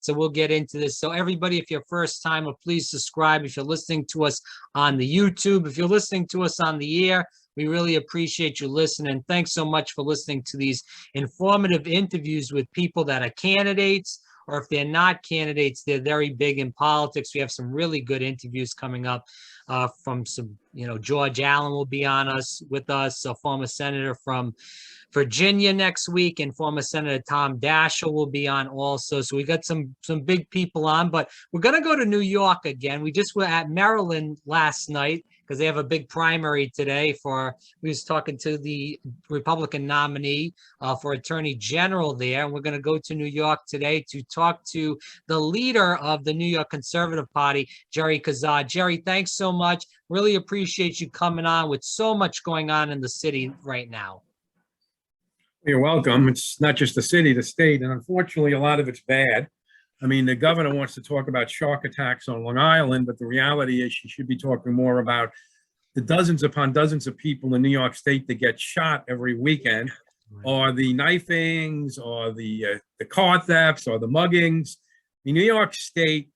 So we'll get into this. So everybody, if you're first timer, please subscribe. If you're listening to us on the YouTube, if you're listening to us on the air, we really appreciate you listening. Thanks so much for listening to these informative interviews with people that are candidates, or if they're not candidates, they're very big in politics. We have some really good interviews coming up from some, George Allen will be on us with us, a former senator from Virginia next week, and former Senator Tom Daschle will be on also. So we got some big people on, but we're going to go to New York again. We just were at Maryland last night because they have a big primary today we was talking to the Republican nominee for Attorney General there. And we're going to go to New York today to talk to the leader of the New York Conservative Party, Jerry Kassar. Jerry, thanks so much. Really appreciate you coming on with so much going on in the city right now. You're welcome. It's not just the city, the state, and unfortunately, a lot of it's bad. I mean, the governor wants to talk about shark attacks on Long Island, but the reality is she should be talking more about the dozens upon dozens of people in New York State that get shot every weekend, or the knifings, or the car thefts, or the muggings. The New York State,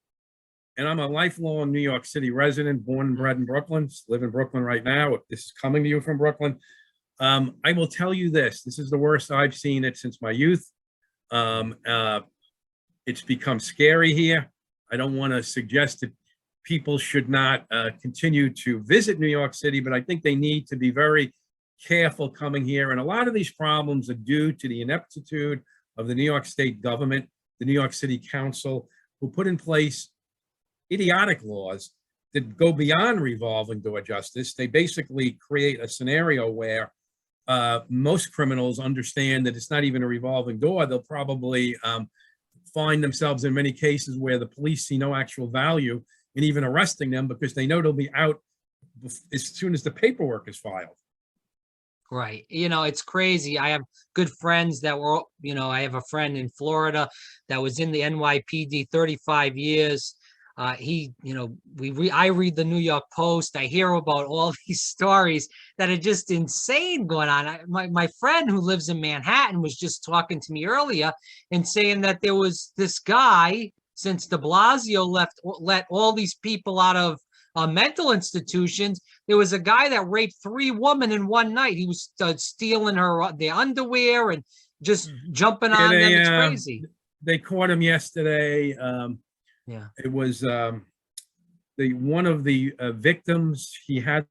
and I'm a lifelong New York City resident, born and bred in Brooklyn, live in Brooklyn right now. This is coming to you from Brooklyn. I will tell you this is the worst I've seen it since my youth. It's become scary here. I don't want to suggest that people should not continue to visit New York City, but I think they need to be very careful coming here. And a lot of these problems are due to the ineptitude of the New York State government, the New York City Council, who put in place idiotic laws that go beyond revolving door justice. They basically create a scenario where most criminals understand that it's not even a revolving door. They'll probably find themselves in many cases where the police see no actual value in even arresting them because they know they'll be out as soon as the paperwork is filed. Right. It's crazy. I have good friends that were, I have a friend in Florida that was in the NYPD 35 years. I read the New York Post. I hear about all these stories that are just insane going on. My friend who lives in Manhattan was just talking to me earlier and saying that there was this guy, since de Blasio let all these people out of mental institutions, there was a guy that raped 3 women in one night. He was stealing their underwear and just jumping on them. It's crazy. They caught him yesterday. Yeah, it was one of the victims. He had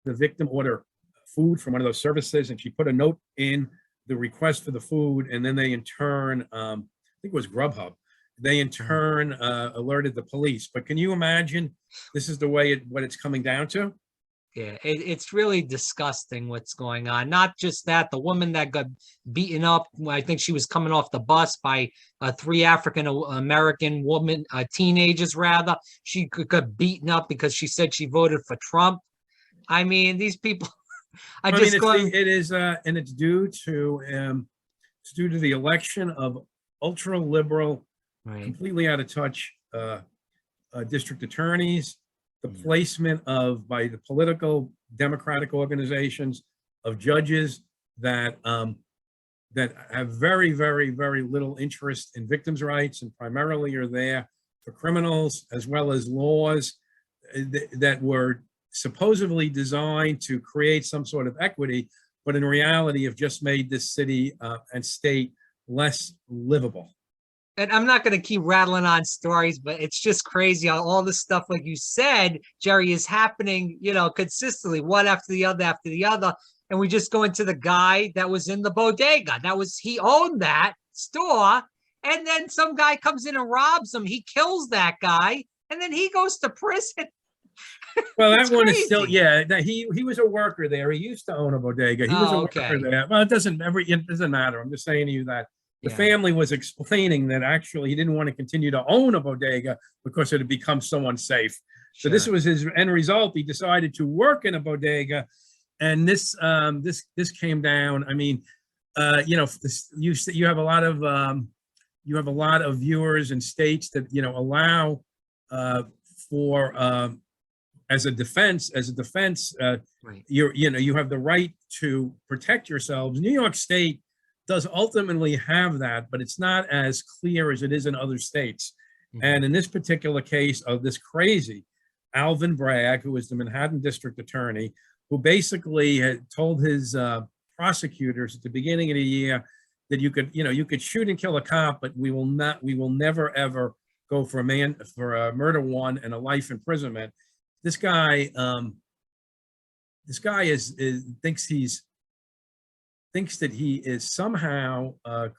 the victim order food from one of those services, and she put a note in the request for the food, and then they in turn, I think it was Grubhub, they in turn alerted the police. But can you imagine? This is the way what it's coming down to. Yeah, it's really disgusting what's going on. Not just that, the woman that got beaten up, I think she was coming off the bus by 3 African-American teenagers rather. She got beaten up because she said she voted for Trump. I mean, these people are just going. It is, and it's due to the election of ultra liberal, completely out of touch district attorneys. The placement by the political democratic organizations of judges that have very, very, very little interest in victims' rights and primarily are there for criminals, as well as laws that were supposedly designed to create some sort of equity, but in reality have just made this city and state less livable. And I'm not going to keep rattling on stories, but it's just crazy how all this stuff, like you said, Jerry, is happening, consistently, one after the other. And we just go into the guy that was in the bodega. He owned that store. And then some guy comes in and robs him. He kills that guy. And then he goes to prison. Well, that one is still, he was a worker there. He used to own a bodega. He was a worker there. Well, it doesn't matter. I'm just saying to you that the family was explaining that actually he didn't want to continue to own a bodega because it had become so unsafe. So this was his end result. He decided to work in a bodega, and this came down. I mean, you have a lot of viewers in states that allow for as a defense. You have the right to protect yourselves. New York State does ultimately have that, but it's not as clear as it is in other states. And in this particular case of this crazy Alvin Bragg, who was the Manhattan District Attorney, who basically had told his prosecutors at the beginning of the year that you could shoot and kill a cop, but we will never ever go for a murder one and a life imprisonment. This guy is thinks that he is somehow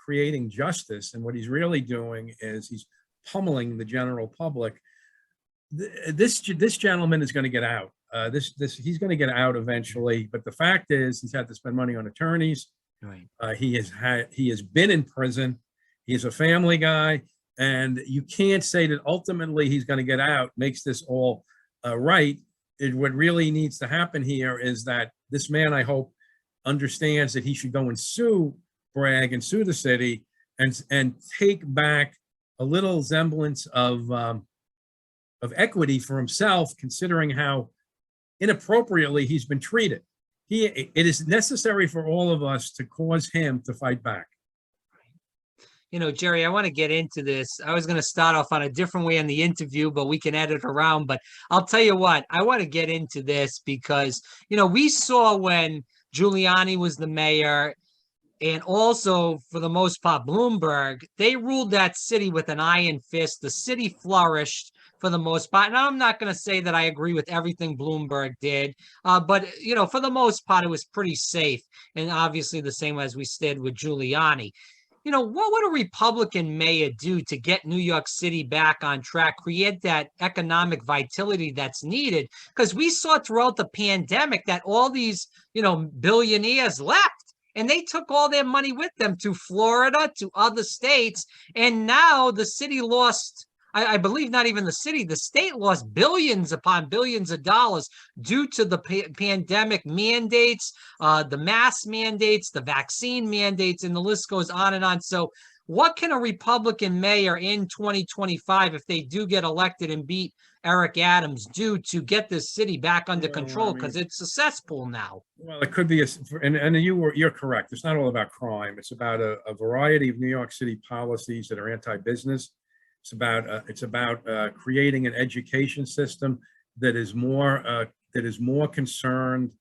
creating justice, and what he's really doing is he's pummeling the general public. This gentleman is going to get out. He's going to get out eventually, but the fact is he's had to spend money on attorneys. Right. He has been in prison. He's a family guy, and you can't say that ultimately he's going to get out makes this all right. What really needs to happen here is that this man, I hope, understands that he should go and sue Bragg and sue the city and take back a little semblance of equity for himself, considering how inappropriately he's been treated. It is necessary for all of us to cause him to fight back. Jerry, I want to get into this. I was going to start off on a different way in the interview, but we can edit around. But I'll tell you what, I want to get into this because, we saw when Giuliani was the mayor, and also for the most part, Bloomberg, they ruled that city with an iron fist. The city flourished for the most part. Now, I'm not going to say that I agree with everything Bloomberg did, but, for the most part, it was pretty safe. And obviously the same as we did with Giuliani. What would a Republican mayor do to get New York City back on track, create that economic vitality that's needed? Because we saw throughout the pandemic that all these, billionaires left, and they took all their money with them to Florida, to other states. And now the city lost, I believe not even the city, the state lost billions upon billions of dollars due to the pandemic mandates, the mask mandates, the vaccine mandates, and the list goes on and on. So what can a Republican mayor in 2025, if they do get elected and beat Eric Adams, do to get this city back under control? Because it's a cesspool now. Well, it could be, and you're correct. It's not all about crime. It's about a variety of New York City policies that are anti-business. It's about creating an education system that is more concerned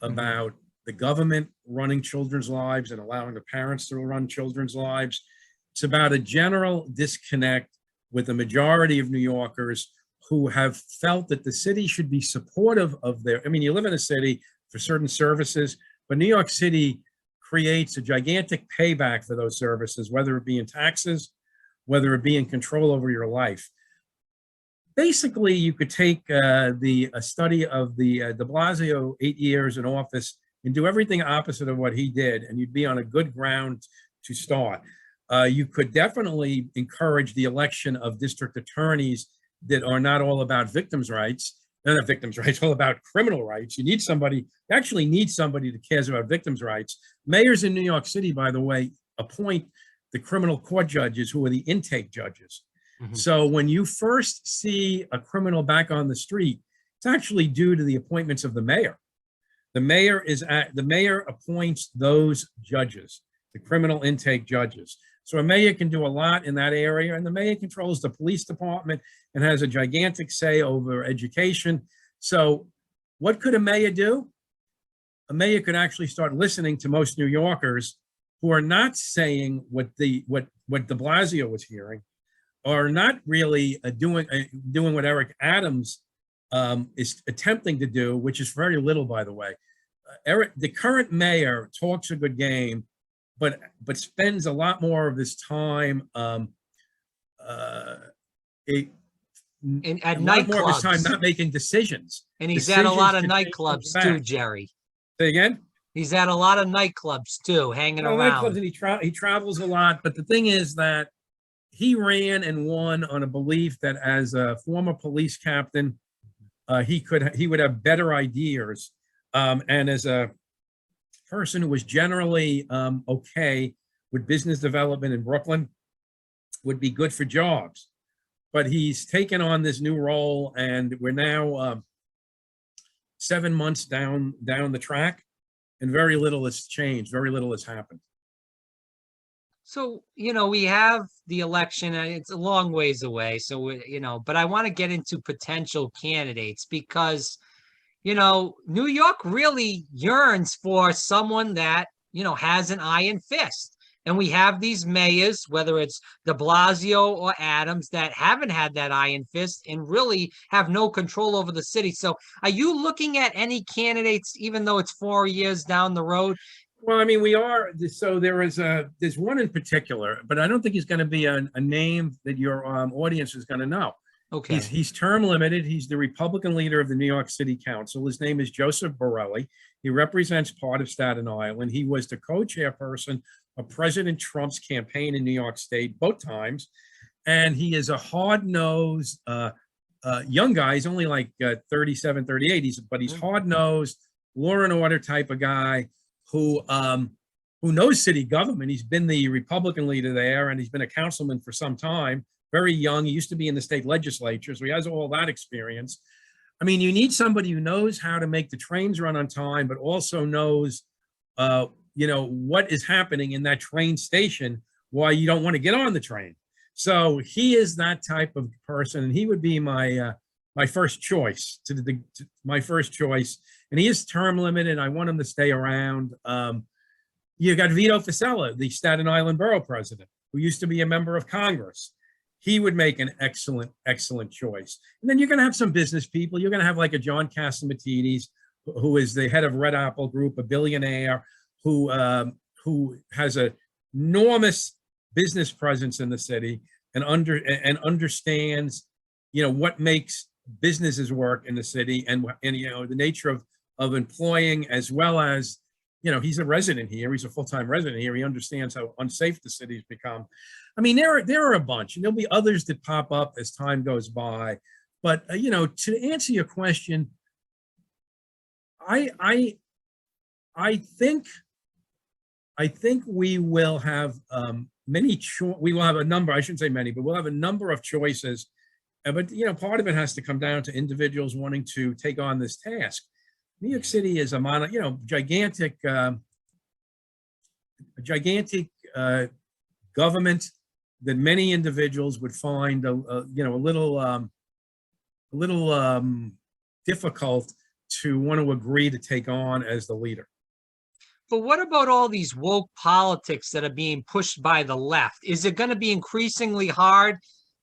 about the government running children's lives and allowing the parents to run children's lives. It's about a general disconnect with the majority of New Yorkers who have felt that the city should be supportive of you live in a city for certain services, but New York City creates a gigantic payback for those services, whether it be in taxes, whether it be in control over your life. Basically, you could take a study of the de Blasio 8 years in office and do everything opposite of what he did, and you'd be on a good ground to start. You could definitely encourage the election of district attorneys that are not all about victims' rights. They're not victims' rights, all about criminal rights. You actually need somebody that cares about victims' rights. Mayors in New York City, by the way, appoint the criminal court judges, who are the intake judges. So when you first see a criminal back on the street, it's actually due to the appointments of the mayor. The mayor appoints those judges, the criminal intake judges. So a mayor can do a lot in that area, and the mayor controls the police department and has a gigantic say over education. So what could a mayor do? A mayor could actually start listening to most New Yorkers who are not saying what de Blasio was hearing, or not really doing what Eric Adams is attempting to do, which is very little, by the way. The current mayor talks a good game, but spends a lot more of his time At more nightclubs. of his time not making decisions. And he's at a lot of nightclubs too, Jerry. Say again? He's at a lot of nightclubs too, hanging around. Nightclubs, and he travels a lot. But the thing is that he ran and won on a belief that as a former police captain, he would have better ideas, and as a person who was generally okay with business development in Brooklyn, would be good for jobs. But he's taken on this new role, and we're now 7 months down the track, and very little has changed. Very little has happened. So, we have the election, and it's a long ways away. So, but I want to get into potential candidates because, New York really yearns for someone that, has an iron fist. And we have these mayors, whether it's de Blasio or Adams, that haven't had that iron fist and really have no control over the city. So, are you looking at any candidates, even though it's 4 years down the road? Well, I mean, we are. So there's one in particular, but I don't think he's going to be a name that your audience is going to know. Okay. He's term limited. He's the Republican leader of the New York City Council. His name is Joseph Borelli. He represents part of Staten Island. He was the co-chairperson of President Trump's campaign in New York State both times. And he is a hard-nosed young guy. He's only like 37, 38, but he's hard-nosed, law and order type of guy who knows city government. He's been the Republican leader there, and he's been a councilman for some time. Very young. He used to be in the state legislature, so he has all that experience. I mean, you need somebody who knows how to make the trains run on time, but also knows, what is happening in that train station, why you don't want to get on the train. So he is that type of person, and he would be my first choice my first choice. And he is term limited. I want him to stay around. You got Vito Fossella, the Staten Island borough president, who used to be a member of Congress. He would make an excellent, excellent choice. And then you're going to have some business people. You're going to have like a John Catsimatidis, who is the head of Red Apple Group, a billionaire who has an enormous business presence in the city and understands, what makes businesses work in the city and the nature of employing, as well as, he's a resident here. He's a full-time resident here. He understands how unsafe the city's become. I mean, there are a bunch, and there'll be others that pop up as time goes by. But, to answer your question, I think we will have we will have a number, I shouldn't say many, but we'll have a number of choices. But, part of it has to come down to individuals wanting to take on this task. New York City is a gigantic government that many individuals would find a little difficult to want to agree to take on as the leader. But what about all these woke politics that are being pushed by the left? Is it going to be increasingly hard?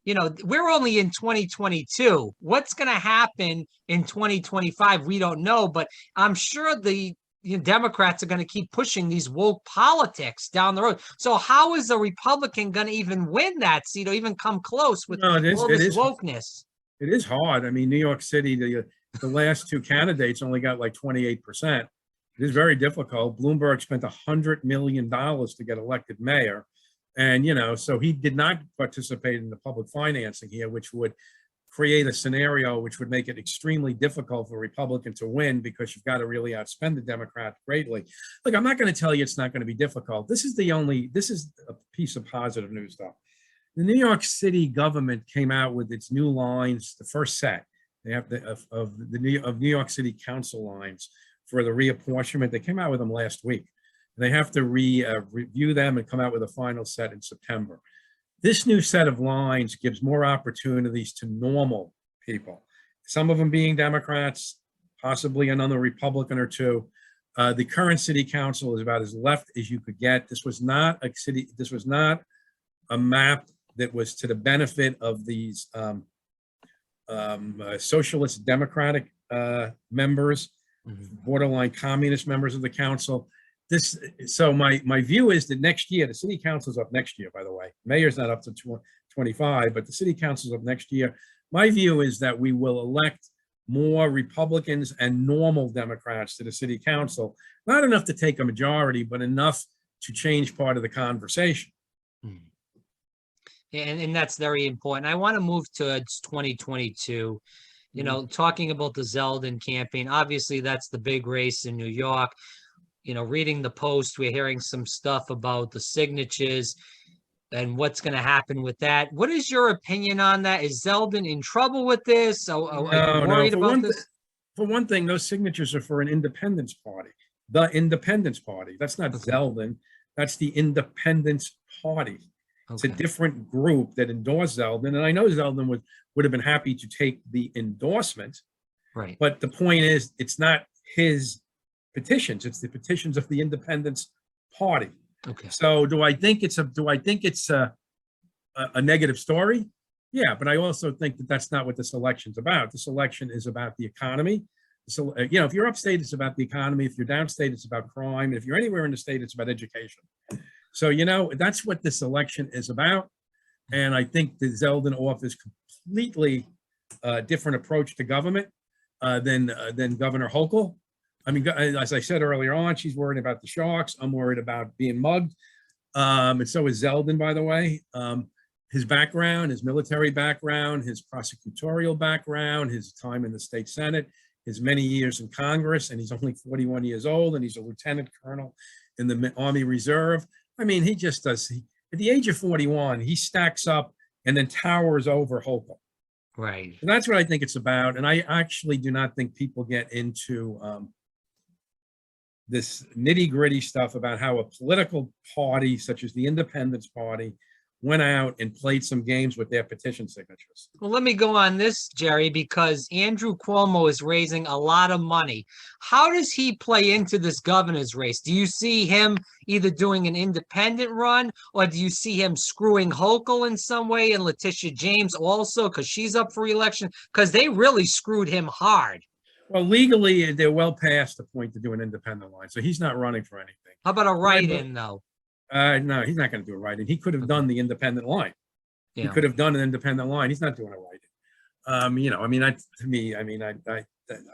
We're only in 2022. What's going to happen in 2025? We don't know, but I'm sure the Democrats are going to keep pushing these woke politics down the road. So how is a Republican going to even win that seat or even come close with all this wokeness? It is hard. I mean, New York City, the last two candidates only got like 28%. It is very difficult. Bloomberg spent $100 million to get elected mayor. And, so he did not participate in the public financing here, which would create a scenario which would make it extremely difficult for a Republican to win, because you've got to really outspend the Democrat greatly. Look, I'm not going to tell you it's not going to be difficult. This is a piece of positive news, though. The New York City government came out with its new lines, the first set they have of New York City Council lines for the reapportionment. They came out with them last week. They have to review them and come out with a final set in September. This new set of lines gives more opportunities to normal people, some of them being Democrats, possibly another Republican or two. The current city council is about as left as you could get. This was not a map that was to the benefit of these socialist democratic members, borderline communist members of the council. So my view is that next year, the city council's up next year, by the way. Mayor's not up to 25, but the city council's up next year. My view is that we will elect more Republicans and normal Democrats to the city council. Not enough to take a majority, but enough to change part of the conversation. And that's very important. I want to move to 2022. Talking about the Zeldin campaign, obviously that's the big race in New York. Reading the Post, we're hearing some stuff about the signatures and what's going to happen with that. What is your opinion on that? Is Zeldin in trouble with this? Are you worried about this? For one thing, those signatures are for an independence party, the Independence Party. That's not Zeldin. That's the Independence party. It's a Okay. different group that endorsed Zeldin. And I know Zeldin would have been happy to take the endorsement, Right. but the point is, it's not his petitions, it's the petitions of the Independence Party. Okay. So do I think it's a negative story? Yeah, but I also think that that's not what this election's about. This election is about the economy. So, if you're upstate, it's about the economy. If you're downstate, it's about crime. If you're anywhere in the state, it's about education. So, that's what this election is about. And I think the Zeldin offers completely different approach to government than Governor Hochul. I mean, as I said earlier on, she's worried about the sharks. I'm worried about being mugged. And so is Zeldin, by the way. His background, his military background, his prosecutorial background, his time in the state Senate, his many years in Congress, and he's only 41 years old, and he's a lieutenant colonel in the Army Reserve. I mean, he just does. At the age of 41, he stacks up and then towers over Hochul. Right. And that's what I think it's about. And I actually do not think people get into this nitty-gritty stuff about how a political party such as the Independence Party went out and played some games with their petition signatures. Well, let me go on this, Jerry, because Andrew Cuomo is raising a lot of money. How does he play into this governor's race? Do you see him either doing an independent run, or do you see him screwing Hochul in some way, and Letitia James also, because she's up for election? Because they really screwed him hard. Well, legally, they're well past the point to do an independent line, so he's not running for anything. How about a write-in, though? No, he's not going to do a write-in. He could have done the independent line. He could have done an independent line. He's not doing a write-in.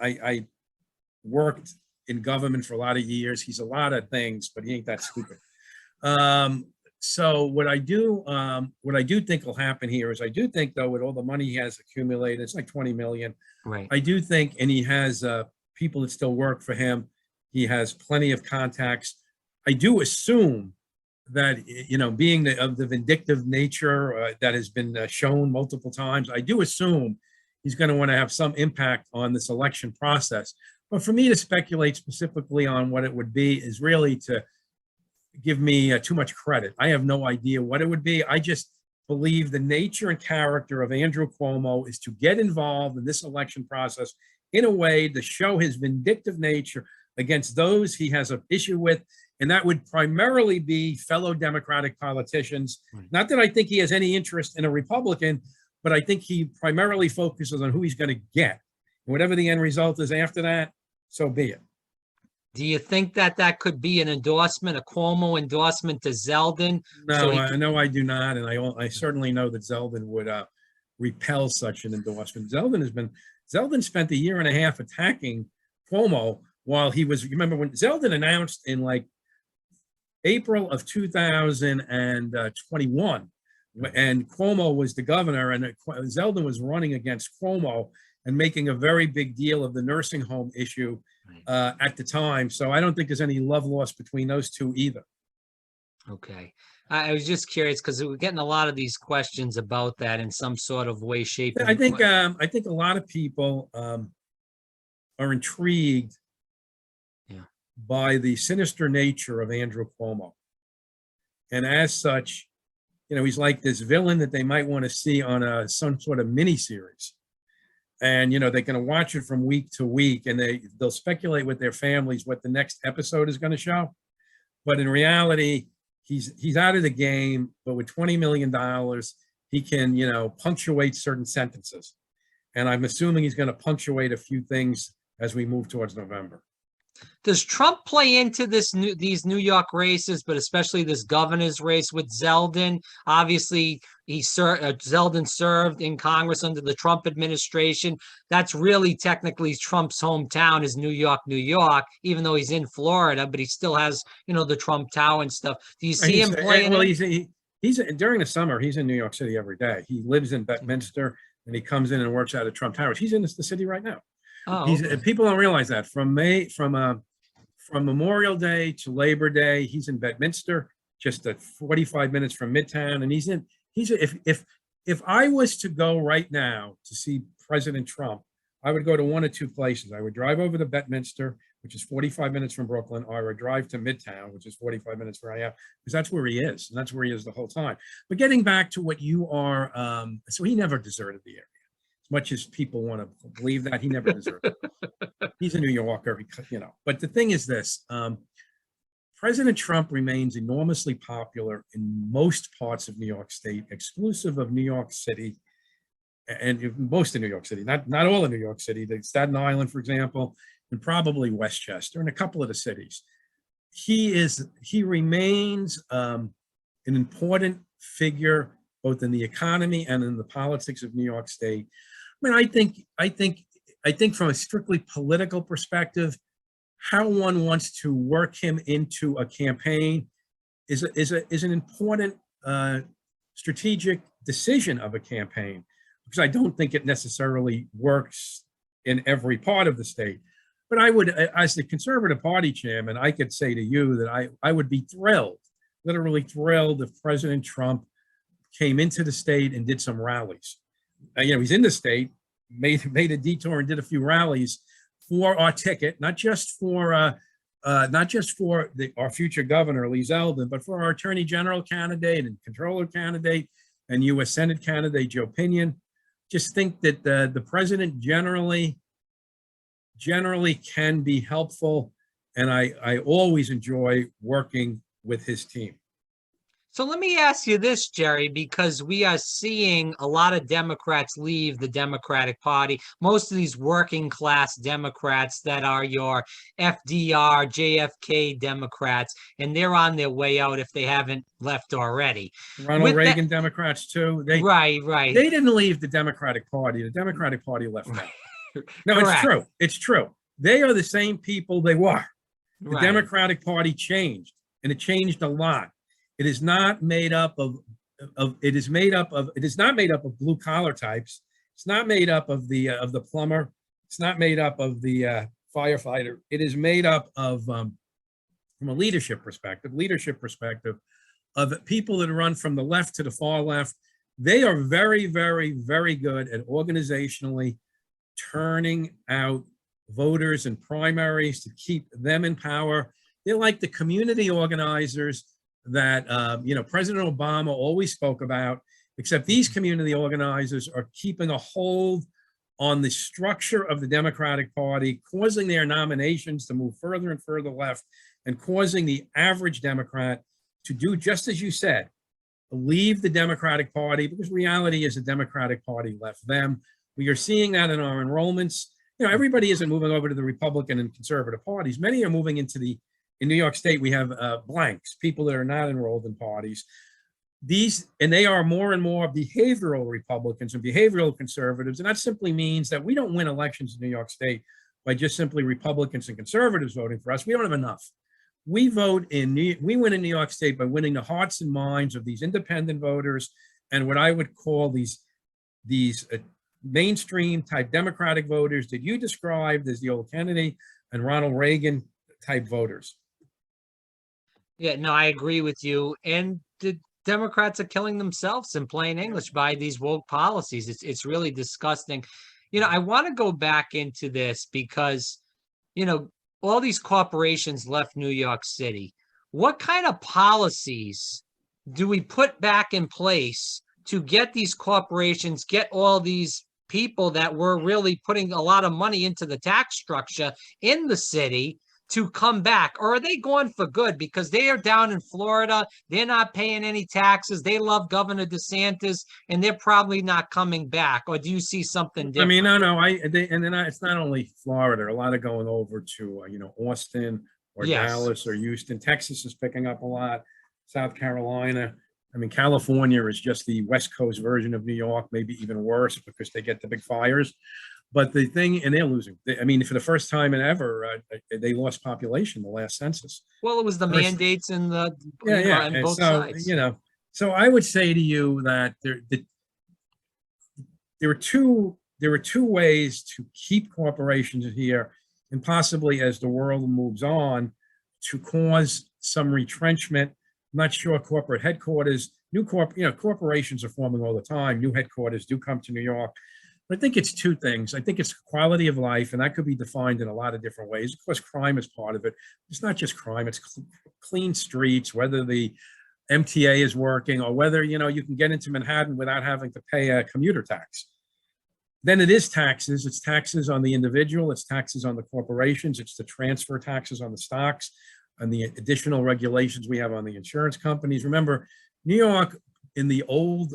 I worked in government for a lot of years. He's a lot of things, but he ain't that stupid. So what I do think will happen here is I do think, though, with all the money he has accumulated, it's like 20 million. Right. I do think, and he has people that still work for him. He has plenty of contacts. I do assume that, being of the vindictive nature that has been shown multiple times, I do assume he's going to want to have some impact on this election process. But for me to speculate specifically on what it would be is really to give me too much credit. I have no idea what it would be. I just believe the nature and character of Andrew Cuomo is to get involved in this election process in a way to show his vindictive nature against those he has an issue with. And that would primarily be fellow Democratic politicians. Right. Not that I think he has any interest in a Republican, but I think he primarily focuses on who he's going to get. And whatever the end result is after that, so be it. Do you think that could be an endorsement, a Cuomo endorsement to Zeldin? No, no, I do not. And I certainly know that Zeldin would repel such an endorsement. Zeldin spent a year and a half attacking Cuomo while he was, remember when Zeldin announced in like April of 2021, and Cuomo was the governor, and Zeldin was running against Cuomo and making a very big deal of the nursing home issue at the time. So I don't think there's any love lost between those two either. Okay. I was just curious because we're getting a lot of these questions about that in some sort of way, shape. I think a lot of people are intrigued by the sinister nature of Andrew Cuomo. And as such, he's like this villain that they might want to see on some sort of miniseries. And, they're going to watch it from week to week, and they'll speculate with their families what the next episode is going to show. But in reality, he's out of the game, but with $20 million, he can, punctuate certain sentences. And I'm assuming he's going to punctuate a few things as we move towards November. Does Trump play into these New York races, but especially this governor's race with Zeldin? Obviously, Zeldin served in Congress under the Trump administration. That's really technically Trump's hometown is New York, New York, even though he's in Florida, but he still has, the Trump Tower and stuff. Do you see him playing? Well, he's during the summer, he's in New York City every day. He lives in Bedminster, and he comes in and works out of Trump Towers. He's in the city right now. Oh, okay. People don't realize that from Memorial Day to Labor Day, he's in Bedminster, just 45 minutes from Midtown, and if I was to go right now to see President Trump, I would go to one of two places. I would drive over to Bedminster, which is 45 minutes from Brooklyn, or a drive to Midtown, which is 45 minutes where I am, because that's where he is, and that's where he is the whole time. But getting back to what you are, so he never deserted the area. As much as people want to believe that, he never deserted it. He's a New Yorker, But the thing is this, President Trump remains enormously popular in most parts of New York State, exclusive of New York City, and most of New York City, not all of New York City, the Staten Island, for example, and probably Westchester and a couple of the cities. He remains an important figure both in the economy and in the politics of New York State. I mean, I think from a strictly political perspective, how one wants to work him into a campaign is an important strategic decision of a campaign, because I don't think it necessarily works in every part of the state. But I would, as the Conservative Party chairman, I could say to you that I would be thrilled, literally thrilled, if President Trump came into the state and did some rallies. He's in the state, made a detour and did a few rallies for our ticket, not just for our future governor, Lee Zeldin, but for our Attorney General candidate and Controller candidate and U.S. Senate candidate, Joe Pinion. Just think that the president generally can be helpful, and I always enjoy working with his team. So let me ask you this, Jerry, because we are seeing a lot of Democrats leave the Democratic Party. Most of these working class Democrats that are your FDR, JFK Democrats, and they're on their way out if they haven't left already. Ronald Reagan Democrats too. Right. They didn't leave the Democratic Party. The Democratic Party left them. No, Correct. it's true. It's true. They are the same people they were. The Right. Democratic Party changed, and it changed a lot. It is not made up of it is not made up of blue collar types. It's not made up of the plumber. It's not made up of the firefighter. It is made up of, from a leadership perspective, of people that run from the left to the far left. They are very, very, very good at organizationally turning out voters in primaries to keep them in power. They're like the community organizers that President Obama always spoke about, except these community organizers are keeping a hold on the structure of the Democratic Party, causing their nominations to move further and further left, and causing the average Democrat to do just as you said, leave the Democratic Party, because reality is the Democratic Party left them. We are seeing that in our enrollments. Everybody isn't moving over to the Republican and conservative parties. Many are moving into in New York State, we have blanks, people that are not enrolled in parties. And they are more and more behavioral Republicans and behavioral conservatives. And that simply means that we don't win elections in New York State by just simply Republicans and conservatives voting for us. We don't have enough. We win in New York State by winning the hearts and minds of these independent voters and what I would call these mainstream type Democratic voters that you described as the old Kennedy and Ronald Reagan type voters. Yeah, no, I agree with you. And the Democrats are killing themselves in plain English by these woke policies. It's really disgusting. I want to go back into this because, all these corporations left New York City. What kind of policies do we put back in place to get these corporations, get all these people that were really putting a lot of money into the tax structure in the city to come back? Or are they going for good because they are down in Florida? They're not paying any taxes. They love Governor DeSantis, and they're probably not coming back. Or do you see something different? I mean, no. It's not only Florida. A lot of going over to Austin or Dallas or Houston. Texas is picking up a lot. South Carolina. I mean, California is just the West Coast version of New York, maybe even worse because they get the big fires. But the thing, and they're losing. I mean, for the first time in ever, they lost population the last census. Well, it was the mandates and the on both sides. So I would say to you that there are two ways to keep corporations here, and possibly as the world moves on, to cause some retrenchment. I'm not sure corporate headquarters, corporations are forming all the time. New headquarters do come to New York. I think it's two things. I think it's quality of life, and that could be defined in a lot of different ways. Of course, crime is part of it. It's not just crime, it's clean streets, whether the MTA is working or whether, you can get into Manhattan without having to pay a commuter tax. Then it is taxes. It's taxes on the individual. It's taxes on the corporations. It's the transfer taxes on the stocks and the additional regulations we have on the insurance companies. Remember, New York in the old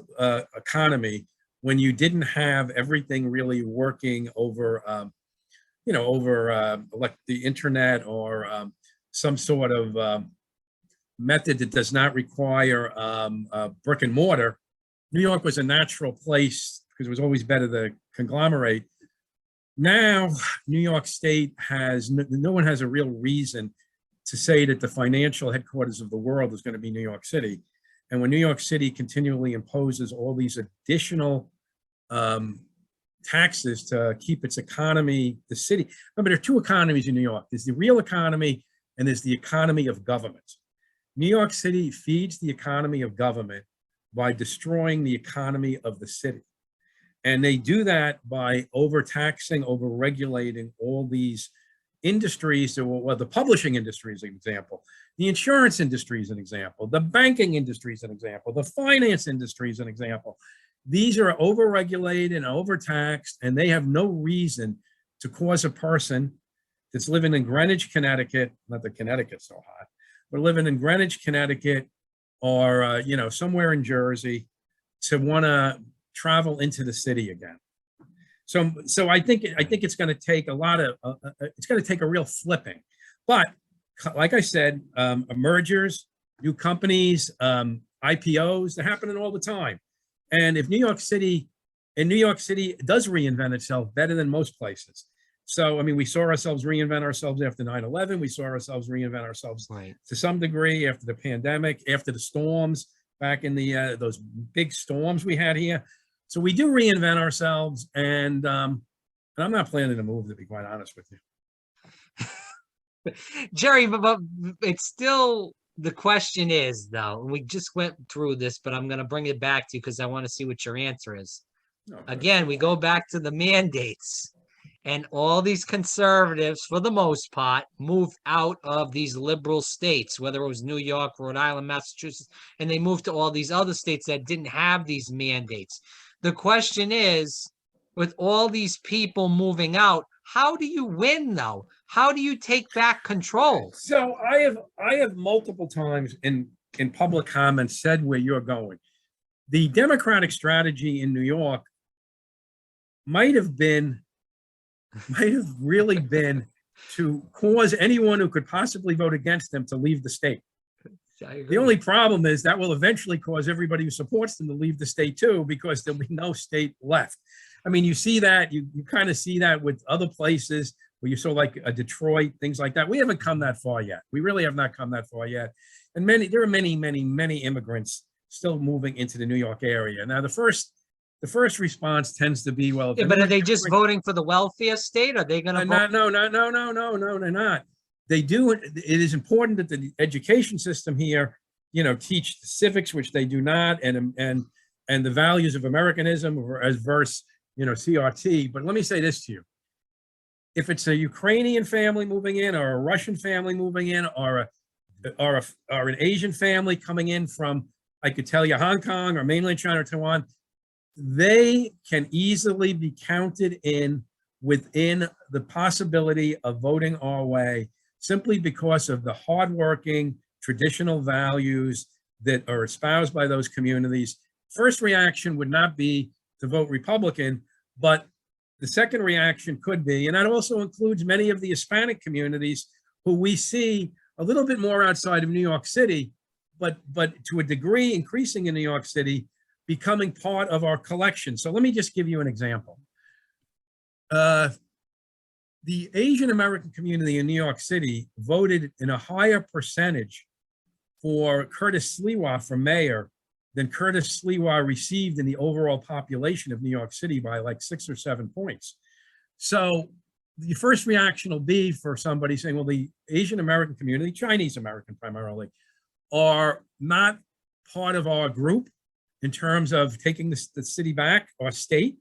economy, when you didn't have everything really working over, like the internet or some sort of method that does not require brick and mortar, New York was a natural place because it was always better to conglomerate. Now, New York State has, no one has a real reason to say that the financial headquarters of the world is going to be New York City. And when New York City continually imposes all these additional taxes to keep its economy, the city. Remember, there are two economies in New York. There's the real economy and there's the economy of government. New York City feeds the economy of government by destroying the economy of the city. And they do that by overtaxing, overregulating all these industries. Well, the publishing industry is an example. The insurance industry is an example. The banking industry is an example. The finance industry is an example. These are overregulated and overtaxed, and they have no reason to cause a person that's living in Greenwich, Connecticut, not that Connecticut's so hot, but living in Greenwich, Connecticut, or somewhere in Jersey, to want to travel into the city again. So I think it's going to take a lot of it's going to take a real flipping. But like I said, mergers, new companies, IPOs, they're happening all the time. And if New York City does reinvent itself better than most places. So, I mean, we saw ourselves reinvent ourselves after 9/11. We saw ourselves reinvent ourselves to some degree after the pandemic, after the storms back in the those big storms we had here. So we do reinvent ourselves, and I'm not planning to move, to be quite honest with you. Jerry, but it's still, the question is, though, and we just went through this, but I'm going to bring it back to you because I want to see what your answer is. Again, we go back to the mandates, and all these conservatives, for the most part, moved out of these liberal states, whether it was New York, Rhode Island, Massachusetts, and they moved to all these other states that didn't have these mandates. The question is, with all these people moving out, how do you win, though? How do you take back control? So I have multiple times in public comments said where you're going. The Democratic strategy in New York might have really been to cause anyone who could possibly vote against them to leave the state. The only problem is that will eventually cause everybody who supports them to leave the state too, because there'll be no state left. I mean, you see that, you kind of see that with other places where you saw like a Detroit, things like that. We haven't come that far yet. We really have not come that far yet. And there are many immigrants still moving into the New York area. Now, the first response tends to be, well, yeah, but are they just voting for the welfare state? Are they going to vote? No, they're not. They do. It is important that the education system here, teach the civics, which they do not, and the values of Americanism as versus, CRT. But let me say this to you. If it's a Ukrainian family moving in, or a Russian family moving in, or an Asian family coming in from, I could tell you, Hong Kong or mainland China or Taiwan, they can easily be counted within the possibility of voting our way, simply because of the hardworking traditional values that are espoused by those communities. First reaction would not be to vote Republican, but the second reaction could be, and that also includes many of the Hispanic communities who we see a little bit more outside of New York City, but to a degree increasing in New York City, becoming part of our collection. So let me just give you an example. The Asian American community in New York City voted in a higher percentage for Curtis Sliwa for mayor than Curtis Sliwa received in the overall population of New York City by like 6 or 7 points. So the first reaction will be for somebody saying, well, the Asian American community, Chinese American primarily, are not part of our group in terms of taking the city back, or state.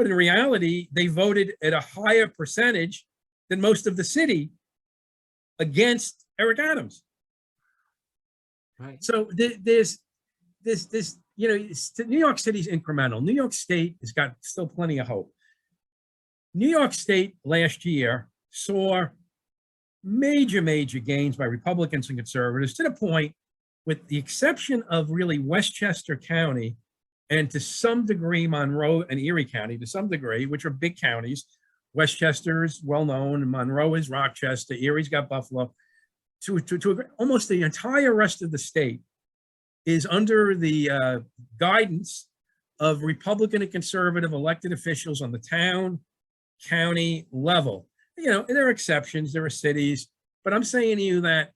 But in reality, they voted at a higher percentage than most of the city against Eric Adams. Right. So there's this, you know, New York City's incremental. New York State has got still plenty of hope. New York State last year saw major gains by Republicans and conservatives, to the point, with the exception of really Westchester County and to some degree Monroe and Erie County, to some degree, which are big counties. Westchester is well known, and Monroe is Rochester, Erie's got Buffalo. To almost the entire rest of the state is under the guidance of Republican and conservative elected officials on the town, county level. You know, and there are exceptions, there are cities, but I'm saying to you that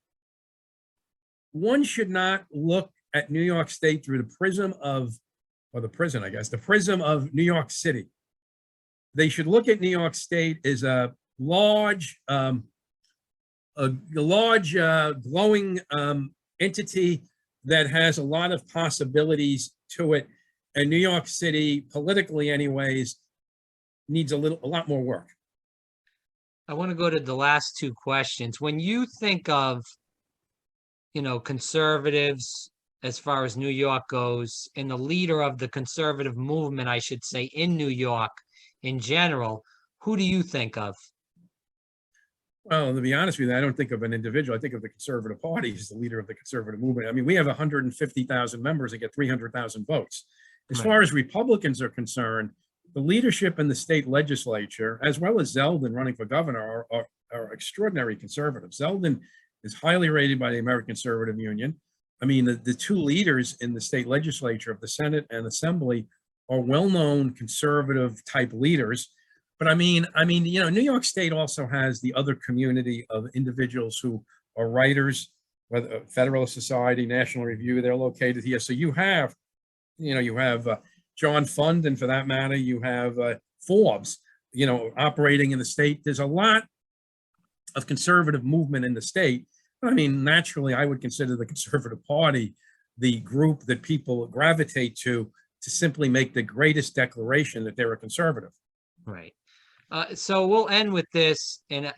one should not look at New York State through the prism of, or the prism, I guess, the prism of New York City. They should look at New York State as a large, glowing entity that has a lot of possibilities to it. And New York City, politically anyways, needs a lot more work. I want to go to the last two questions. When you think of, you know, conservatives, as far as New York goes, and the leader of the conservative movement, I should say, in New York in general, who do you think of? Well, to be honest with you, I don't think of an individual. I think of the Conservative Party as the leader of the conservative movement. I mean, we have 150,000 members that get 300,000 votes. As far as Republicans are concerned, the leadership in the state legislature, as well as Zeldin running for governor, are extraordinary conservatives. Zeldin is highly rated by the American Conservative Union. I mean, the two leaders in the state legislature of the Senate and Assembly are well-known conservative type leaders. But I mean, you know, New York State also has the other community of individuals who are writers, whether Federalist Society, National Review, they're located here. So you have, you know, you have John Fund, and for that matter, you have Forbes, you know, operating in the state. There's a lot of conservative movement in the state. I mean, naturally, I would consider the Conservative Party the group that people gravitate to simply make the greatest declaration that they're a conservative. Right. So we'll end with this, and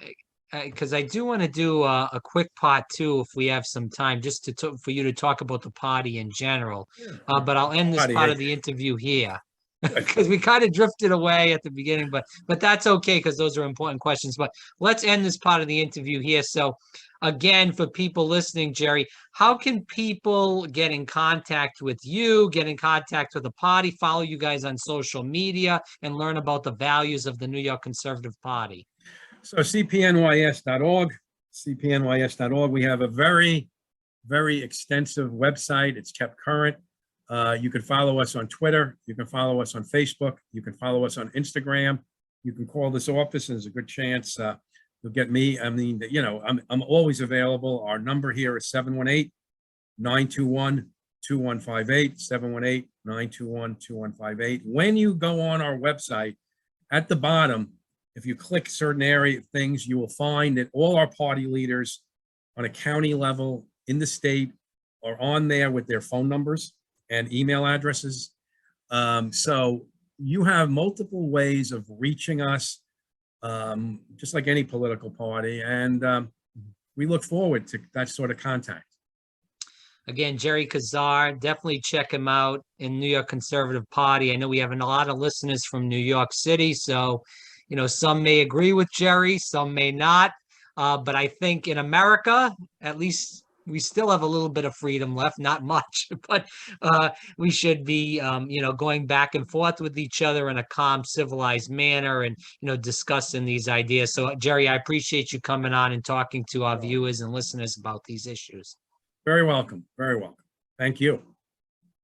because I do want to do a quick part two, if we have some time, just for you to talk about the party in general. But I'll end this part of the interview here because we kind of drifted away at the beginning, but that's okay because those are important questions. But let's end this part of the interview here. So again, for people listening, Jerry, how can people get in contact with you, get in contact with the party, follow you guys on social media, and learn about the values of the New York Conservative Party? So cpnys.org, cpnys.org. We have a very extensive website. It's kept current. You can follow us on Twitter. You can follow us on Facebook. You can follow us on Instagram. You can call this office, and there's a good chance you'll get me. I mean, you know, I'm always available. Our number here is 718-921-2158, 718-921-2158. When you go on our website, at the bottom, if you click certain area things, you will find that all our party leaders on a county level in the state are on there with their phone numbers and email addresses. So you have multiple ways of reaching us, just like any political party. And we look forward to that sort of contact. Again, Jerry Kassar, definitely check him out in New York Conservative Party. I know we have a lot of listeners from New York City, so, you know, some may agree with Jerry, some may not. But I think in America, at least we still have a little bit of freedom left, not much, but we should be, you know, going back and forth with each other in a calm, civilized manner and, you know, discussing these ideas. So, Jerry, I appreciate you coming on and talking to our viewers and listeners about these issues. Very welcome. Very welcome. Thank you.